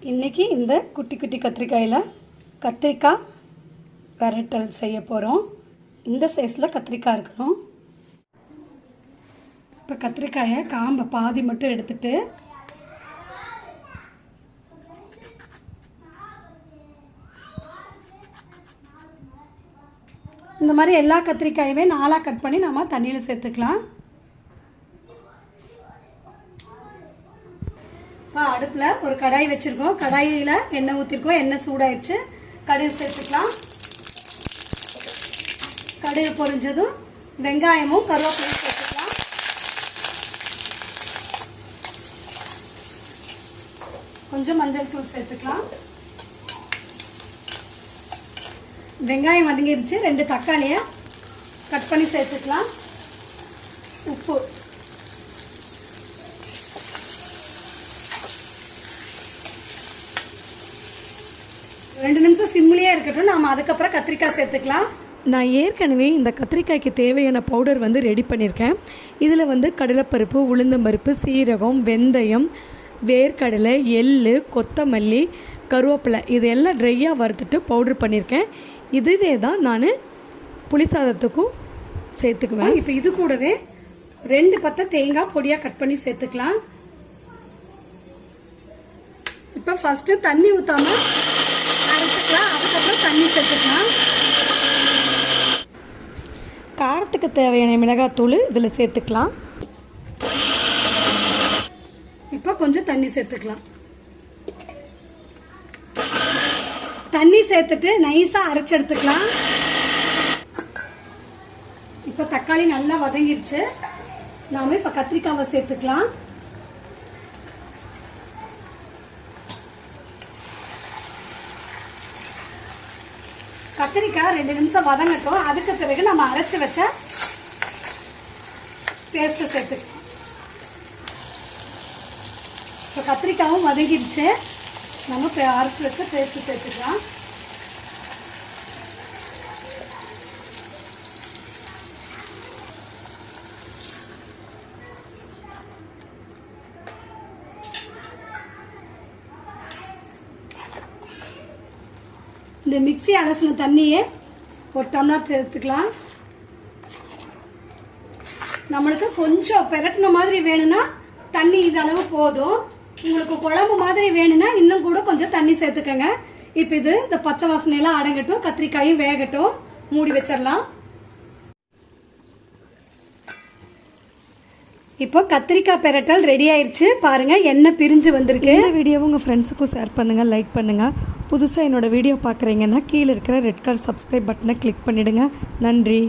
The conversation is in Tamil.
இன்றைக்கி இந்த குட்டி குட்டி கத்திரிக்காயில் கத்திரிக்காய் பெரட்டல் செய்ய போகிறோம். இந்த சைஸில் கத்திரிக்காய் இருக்கணும். இப்போ கத்திரிக்காயை காம்பை பாதி மட்டும் எடுத்துட்டு இந்த மாதிரி எல்லா கத்திரிக்காயுமே 4ஆக கட் பண்ணி நம்ம தண்ணியில் சேர்த்துக்கலாம். இப்போ அடுப்பில் ஒரு கடாய் வச்சுருக்கோம். கடாயில் எண்ணெய் ஊற்றிருக்கோம். எண்ணெய் சூடாயிடுச்சு. கடுகு சேர்த்துக்கலாம். கடுகு பொரிஞ்சதும் வெங்காயமும் கருவேப்பிலையும் சேர்த்துக்கலாம். கொஞ்சம் மஞ்சள் தூள் சேர்த்துக்கலாம். வெங்காயம் வதங்கிடுச்சு. 2 தக்காளியை கட் பண்ணி சேர்த்துக்கலாம். உப்பு, ரெண்டு நிமிஷம் சிம்மிலேயே இருக்கட்டும். நாம் அதுக்கப்புறம் கத்திரிக்காய் சேர்த்துக்கலாம். நான் ஏற்கனவே இந்த கத்திரிக்காய்க்கு தேவையான பவுடர் ரெடி பண்ணியிருக்கேன். இதில் கடலைப்பருப்பு, உளுந்தம்பருப்பு, சீரகம், வெந்தயம், வேர்க்கடலை, எள்ளு, கொத்தமல்லி, கருவேப்பிலை இதெல்லாம் ட்ரையாக வறுத்துட்டு பவுடர் பண்ணியிருக்கேன். இதுவே தான் நான் புளி சாதத்துக்கும் சேர்த்துக்குவேன். இப்போ இது கூடவே 2 பத்தை தேங்காய் பொடியாக கட் பண்ணி சேர்த்துக்கலாம். இப்போ ஃபஸ்ட்டு தண்ணி ஊற்றாமல் அரைச்சிக்கலாம். அதுக்கப்புறம் தண்ணி சேர்த்துக்கலாம். காரத்துக்கு தேவையான மிளகாத்தூள் இதில் சேர்த்துக்கலாம். இப்போ கொஞ்சம் தண்ணி சேர்த்துக்கலாம். தண்ணி சேர்த்துட்டு நைஸாக அரைச்சி எடுத்துக்கலாம். இப்போ தக்காளி நல்லா வதங்கிருச்சு. நாம இப்போ கத்திரிக்காவை சேர்த்துக்கலாம். கத்திரிக்காய் 2 நிமிஷம் வதங்கட்டும். அதுக்கு பிறகு நம்ம அரைச்சி வச்ச பேஸ்ட்டை சேர்த்துக்கலாம். இப்போ கத்திரிக்காயும் வதங்கிடுச்சு. நம்ம அரைச்சி வச்ச பேஸ்ட்டு சேர்த்துக்கலாம். இந்த மிக்ஸி அலசின தண்ணியே ஒரு டம்ளர் சேர்த்துக்கலாம். நம்மளுக்கு கொஞ்சம் பெரட்டின மாதிரி வேணும்னா தண்ணி இது அளவு போதும். உங்களுக்கு குழம்பு மாதிரி வேணும்னா இன்னும் கூட கொஞ்சம் தண்ணி சேர்த்துக்கங்க. இப்போ இது இந்த பச்சை வாசனையெல்லாம் அடங்கட்டும். கத்திரிக்காயும் வேகட்டும். மூடி வச்சிடலாம். இப்போ கத்திரிக்காய் பெரட்டல் ரெடி ஆயிடுச்சு. பாருங்க, எண்ணெய் பிரிஞ்சு வந்திருக்கு. இந்த வீடியோவை உங்கள் ஃப்ரெண்ட்ஸுக்கும் ஷேர் பண்ணுங்கள், லைக் பண்ணுங்கள். புதுசாக என்னோடய வீடியோ பார்க்குறீங்கன்னா கீழே இருக்கிற ரெட் கலர் சப்ஸ்கிரைப் பட்டனை கிளிக் பண்ணிவிடுங்க. நன்றி.